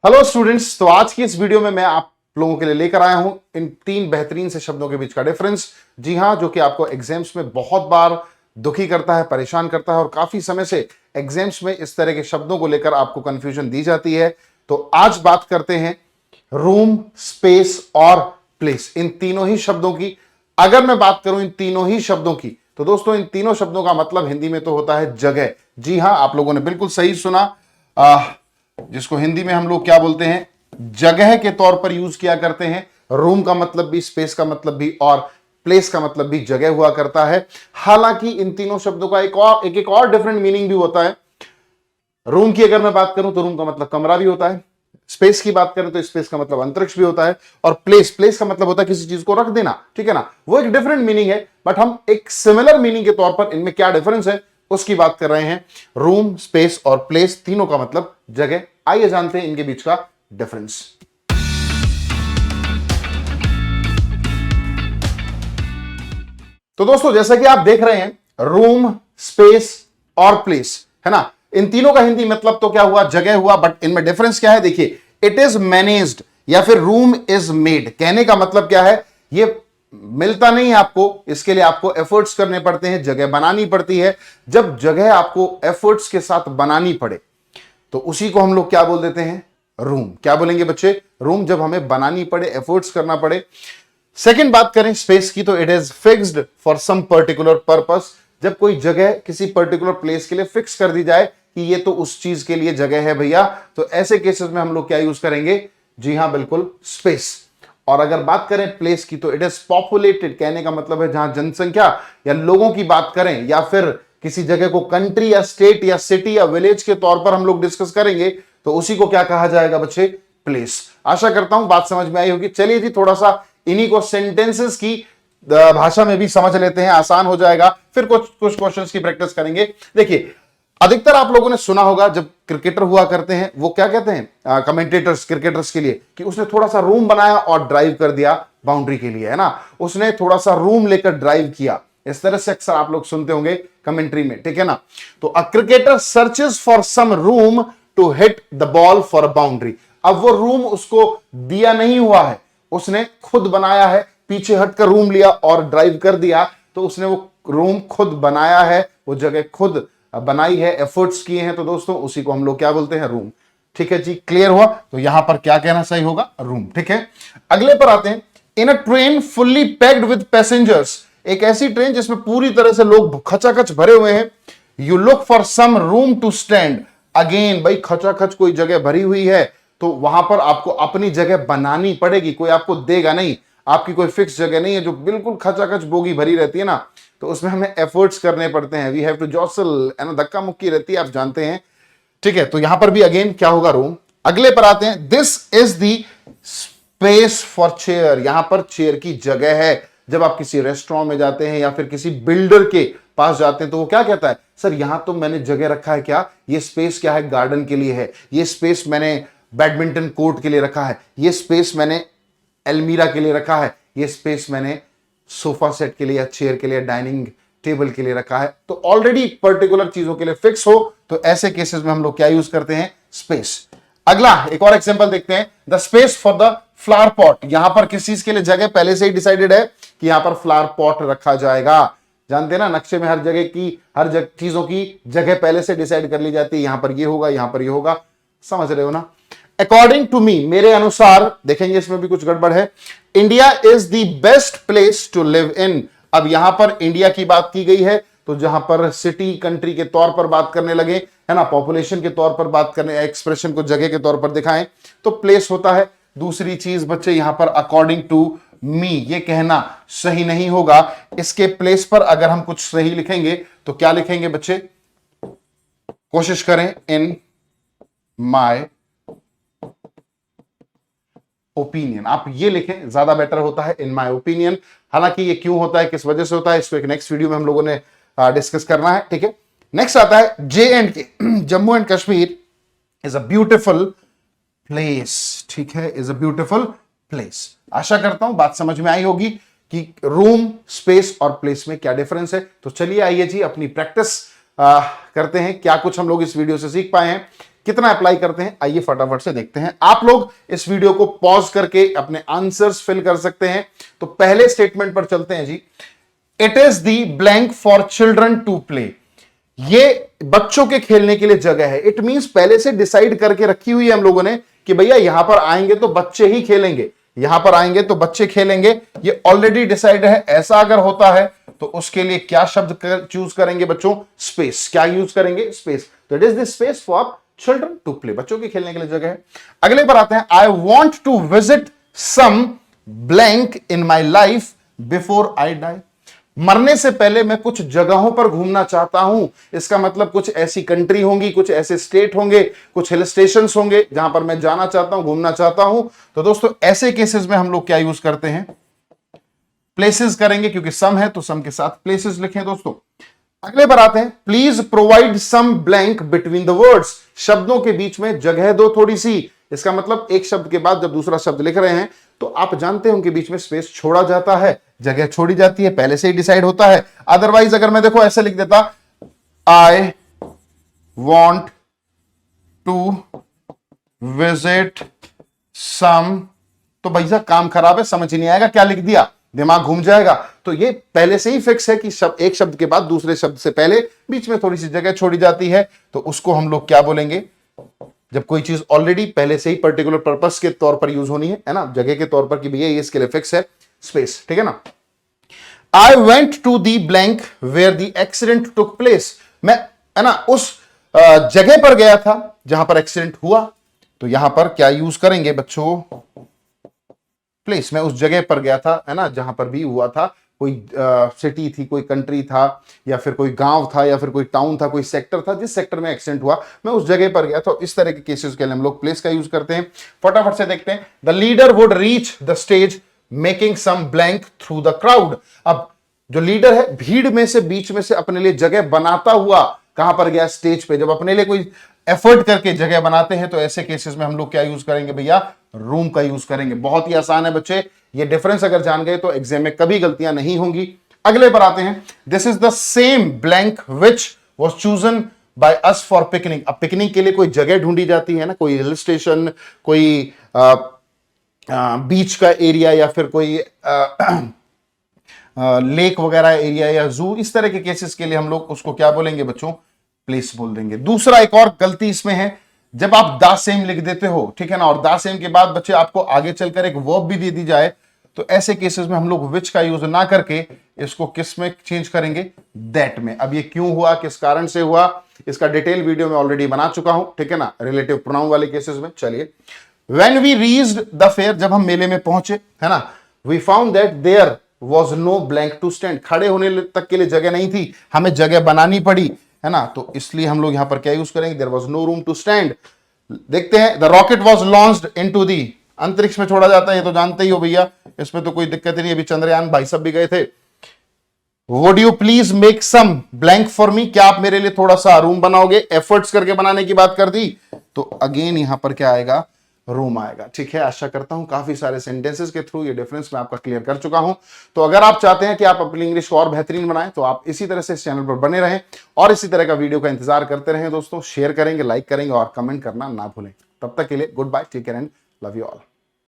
Hello students, तो आज की इस वीडियो में मैं आप लोगों के लिए लेकर आया हूं इन तीन बेहतरीन से शब्दों के बीच का डिफरेंस। जी हां, जो कि आपको एग्जाम्स में बहुत बार दुखी करता है, परेशान करता है और काफी समय से एग्जाम्स में इस तरह के शब्दों को लेकर आपको कंफ्यूजन दी जाती है। तो आज बात करते हैं रूम, स्पेस और प्लेस, इन तीनों ही शब्दों की। अगर मैं बात करूं इन तीनों ही शब्दों की, तो दोस्तों इन तीनों शब्दों का मतलब हिंदी में तो होता है जगह। जी हां, आप लोगों ने बिल्कुल सही सुना। जिसको हिंदी में हम लोग क्या बोलते हैं, जगह के तौर पर यूज किया करते हैं। रूम का मतलब भी, स्पेस का मतलब भी और प्लेस का मतलब भी जगह हुआ करता है। हालांकि इन तीनों शब्दों का एक और डिफरेंट मीनिंग भी होता है। रूम की अगर मैं बात करूं तो रूम का मतलब कमरा भी होता है। स्पेस की बात करें तो स्पेस का मतलब अंतरिक्ष भी होता है। और प्लेस का मतलब होता है किसी चीज को रख देना, ठीक है ना। वो एक डिफरेंट मीनिंग है, बट हम एक सिमिलर मीनिंग के तौर पर इनमें क्या डिफरेंस है उसकी बात कर रहे हैं। रूम, स्पेस और प्लेस तीनों का मतलब जगह। आइए जानते हैं इनके बीच का डिफरेंस। तो दोस्तों, जैसा कि आप देख रहे हैं, रूम, स्पेस और प्लेस, है ना, इन तीनों का हिंदी मतलब तो क्या हुआ, जगह हुआ। बट इनमें डिफरेंस क्या है, देखिए। इट इज मैनेज्ड या फिर रूम इज मेड, कहने का मतलब क्या है, ये मिलता नहीं है आपको, इसके लिए आपको एफर्ट्स करने पड़ते हैं, जगह बनानी पड़ती है। जब जगह आपको एफर्ट्स के साथ बनानी पड़े तो उसी को हम लोग क्या बोल देते हैं, रूम। क्या बोलेंगे बच्चे, रूम। जब हमें बनानी पड़े, एफर्ट्स करना पड़े। सेकंड बात करें स्पेस की, तो it is fixed for some particular purpose. जब कोई जगह किसी पर्टिकुलर प्लेस के लिए फिक्स कर दी जाए कि ये तो उस चीज के लिए जगह है भैया, तो ऐसे केसेस में हम लोग क्या यूज करेंगे, जी हां बिल्कुल, स्पेस। और अगर बात करें प्लेस की, तो इट इज पॉपुलेटेड, कहने का मतलब है जहां जनसंख्या या लोगों की बात करें, या फिर किसी जगह को कंट्री या स्टेट या सिटी या विलेज के तौर पर हम लोग डिस्कस करेंगे, तो उसी को क्या कहा जाएगा बच्चे, प्लेस। आशा करता हूं बात समझ में आई होगी। चलिए जी, थोड़ा सा इन्हीं को सेंटेंसेस की भाषा में भी समझ लेते हैं, आसान हो जाएगा। फिर कुछ क्वेश्चंस की प्रैक्टिस करेंगे। देखिए, अधिकतर आप लोगों ने सुना होगा, जब क्रिकेटर हुआ करते हैं, वो क्या कहते हैं, कमेंटेटर्स क्रिकेटर्स के लिए, कि उसने थोड़ा सा रूम बनाया और ड्राइव कर दिया बाउंड्री के लिए, है ना। उसने थोड़ा सा रूम लेकर ड्राइव किया, इस तरह से अक्सर आप लोग सुनते होंगे कमेंट्री में, ठीक है ना। तो a cricketer searches for some room to hit the ball for a boundary. अब वो रूम उसको दिया नहीं हुआ है, उसने खुद बनाया है, पीछे हटकर रूम लिया और ड्राइव कर दिया, तो उसने वो रूम खुद बनाया है, वो जगह खुद बनाई है, एफर्ट्स किए हैं, तो दोस्तों उसी को हम लोग क्या बोलते हैं, रूम। ठीक है जी, क्लियर हुआ। तो यहां पर क्या कहना सही होगा, रूम। ठीक है, अगले पर आते हैं। In a train fully packed with passengers, एक ऐसी ट्रेन जिसमें पूरी तरह से लोग खचाखच भरे हुए हैं। You look for some room to stand, again भाई खचाखच कोई जगह भरी हुई है, तो वहां पर आपको अपनी जगह बनानी पड़ेगी, कोई आपको देगा नहीं। आपकी कोई फिक्स जगह नहीं है जो बिल्कुल खचाखच बोगी भरी रहती है ना, तो उसमें हमें एफर्ट्स करने पड़ते हैं। वी हैव टू जॉसल, है ना, धक्का मुक्की रहती है, आप जानते हैं। ठीक है, तो यहां पर भी अगेन क्या होगा, रूम। अगले पर आते हैं। This is the space for chair, यहां पर चेयर की जगह है। जब आप किसी रेस्टोरेंट में जाते हैं या फिर किसी बिल्डर के पास जाते हैं, तो वो क्या कहता है, सर यहां तो मैंने जगह रखा है, क्या ये स्पेस क्या है, गार्डन के लिए है, ये स्पेस मैंने बैडमिंटन कोर्ट के लिए रखा है, ये स्पेस मैंने अलमीरा के लिए रखा है, ये स्पेस मैंने सोफा सेट के लिए या चेयर के लिए, डाइनिंग टेबल के लिए रखा है। तो ऑलरेडी पर्टिकुलर चीजों के लिए फिक्स हो, तो ऐसे केसेस में हम लोग क्या यूज करते हैं, स्पेस। अगला एक और एग्जांपल देखते हैं। The space for the flower pot, यहां पर किस चीज के लिए जगह पहले से ही डिसाइडेड है कि यहां पर फ्लावर पॉट रखा जाएगा। जानते हैं ना, नक्शे में हर जगह की, चीजों की जगह पहले से डिसाइड कर ली जाती है, यहां पर ये होगा, यहां पर ये होगा। समझ रहे हो ना। अकॉर्डिंग टू मी, मेरे अनुसार, देखेंगे इसमें भी कुछ गड़बड़ है। India is the best place to live in. अब यहां पर इंडिया की बात की गई है, तो जहां पर सिटी कंट्री के तौर पर बात करने लगे, है ना, पॉपुलेशन के तौर पर बात करने, एक्सप्रेशन को जगह के तौर पर दिखाएं, तो प्लेस होता है। दूसरी चीज बच्चे, यहां पर अकॉर्डिंग टू मी ये कहना सही नहीं होगा। इसके प्लेस पर अगर हम कुछ सही लिखेंगे तो क्या लिखेंगे बच्चे, कोशिश करें, इन माय ओपिनियन, आप ये लिखें, ज्यादा बेटर होता है, इन माय ओपिनियन। हालांकि ये क्यों होता है, किस वजह से होता है, इसको एक नेक्स्ट वीडियो में हम लोगों ने डिस्कस करना है। ठीक है, नेक्स्ट आता है J&K, Jammu and Kashmir is a beautiful place. ठीक है, इज अ ब्यूटिफुल प्लेस। आशा करता हूं बात समझ में आई होगी कि रूम, स्पेस और प्लेस में क्या डिफरेंस है। तो चलिए आइए जी, अपनी प्रैक्टिस करते हैं। क्या कुछ हम लोग इस वीडियो से सीख पाए हैं। कितना अप्लाई करते हैं आइए फटाफट से देखते हैं। आप लोग इस वीडियो को पॉज करके अपने आंसर्स फिल कर सकते हैं। तो पहले स्टेटमेंट पर चलते हैं जी। It is the blank for children to play. ये बच्चों के खेलने के लिए जगह है। इट मींस पहले से डिसाइड करके रखी हुई है हम लोगों ने कि भैया यहां पर आएंगे तो बच्चे ही खेलेंगे, यहां पर आएंगे तो बच्चे खेलेंगे, ये ऑलरेडी डिसाइड है। ऐसा अगर होता है तो उसके लिए क्या शब्द चूज करेंगे बच्चों? स्पेस। क्या यूज करेंगे? स्पेस। तो it is the space for children to play, बच्चों के खेलने के लिए जगह है। अगले पर आते हैं। I want to visit some blank in my life before I die. मरने से पहले मैं कुछ जगहों पर घूमना चाहता हूं। इसका मतलब कुछ ऐसी कंट्री होंगी, कुछ ऐसे स्टेट होंगे, कुछ हिल स्टेशन होंगे जहां पर मैं जाना चाहता हूं, घूमना चाहता हूं। तो दोस्तों ऐसे केसेस में हम लोग क्या यूज करते हैं? प्लेसेस करेंगे, क्योंकि सम है तो सम के साथ प्लेसेस लिखें दोस्तों। अगले पर आते हैं। Please provide some blank between the words. शब्दों के बीच में जगह दो थोड़ी सी। इसका मतलब एक शब्द के बाद जब दूसरा शब्द लिख रहे हैं तो आप जानते हैं उनके बीच में स्पेस छोड़ा जाता है, जगह छोड़ी जाती है, पहले से ही डिसाइड होता है। अदरवाइज अगर मैं देखो ऐसे लिख देता, I want to visit some, तो भैया काम खराब है, समझ ही नहीं आएगा क्या लिख दिया, दिमाग घूम जाएगा। तो ये पहले से ही फिक्स है कि एक शब्द के बाद दूसरे शब्द से पहले बीच में थोड़ी सी जगह छोड़ी जाती है। तो उसको हम लोग क्या बोलेंगे? जब कोई चीज ऑलरेडी पहले से ही पर्टिकुलर पर्पस के तौर पर यूज होनी है ना, जगह के तौर पर कि भैया ये इसके लिए फिक्स है, स्पेस। ठीक है ना। I went to the blank where the accident took place. मैं है ना उस जगह पर गया था जहां पर एक्सीडेंट हुआ। तो यहां पर क्या यूज करेंगे बच्चों? प्लेस। मैं उस जगह पर गया था, है ना, जहां पर भी हुआ था। कोई सिटी थी, कोई कंट्री था, या फिर कोई गांव था, या फिर कोई टाउन था, कोई सेक्टर था, जिस सेक्टर में एक्सीडेंट हुआ मैं उस जगह पर गया। तो इस तरह के केसेस के लिए हम लोग प्लेस का यूज करते हैं। फटाफट से देखते हैं। The leader would reach the stage making some blank through the crowd. अब जो लीडर है भीड़ में से, बीच में से अपने लिए जगह बनाता हुआ कहां पर गया? स्टेज पे। जब अपने लिए कोई एफर्ट करके जगह बनाते हैं तो ऐसे केसेस में हम लोग क्या यूज करेंगे भैया? रूम का यूज करेंगे। बहुत ही आसान है बच्चे, ये डिफरेंस अगर जान गए तो एग्जाम में कभी गलतियां नहीं होंगी। अगले पर आते हैं। This is the same blank which was chosen by us for picnic. अब पिकनिक के लिए कोई जगह ढूंढी जाती है ना, कोई हिल स्टेशन, कोई बीच का एरिया, या फिर कोई लेक वगैरह एरिया, या जू, इस तरह के केसेस के लिए हम लोग उसको क्या बोलेंगे बच्चों? प्लेस बोल देंगे। दूसरा एक और गलती इसमें है, जब आप द सेम लिख देते हो, ठीक है ना, और द सेम के बाद बच्चे आपको आगे चलकर एक वर्ब भी दे दी जाए, तो ऐसे केसेस में हम लोग विच का यूज ना करके इसको किस में चेंज करेंगे? दैट में। अब ये क्यों हुआ, किस कारण से हुआ, इसका डिटेल वीडियो में ऑलरेडी बना चुका हूं, ठीक है ना, रिलेटिव प्रोनाउन वाले केसेस में। चलिए, when we reached the fair, जब हम मेले में पहुंचे, है ना, we found that there was no blank to stand. खड़े होने तक के लिए जगह नहीं थी, हमें जगह बनानी पड़ी, है ना। तो इसलिए हम लोग यहां पर क्या यूज करेंगे? There was no room to stand. देखते हैं। The rocket was launched into the, अंतरिक्ष में छोड़ा जाता है, ये तो जानते ही हो भैया, इसमें तो कोई दिक्कत ही नहीं। अभी चंद्रयान भाई सब भी गए थे। Would you please make some blank for me, क्या आप मेरे लिए थोड़ा सा रूम बनाओगे? एफर्ट्स करके बनाने की बात कर दी, तो अगेन यहां पर क्या आएगा? रूम आएगा। ठीक है, आशा करता हूं काफी सारे सेंटेंसेस के थ्रू ये डिफरेंस मैं आपका क्लियर कर चुका हूं। तो अगर आप चाहते हैं कि आप अपनी इंग्लिश को और बेहतरीन बनाएं तो आप इसी तरह से इस चैनल पर बने रहें और इसी तरह का वीडियो का इंतजार करते रहें दोस्तों। शेयर करेंगे, लाइक करेंगे और कमेंट करना ना भूलें। तब तक के लिए good bye, take care and love you all.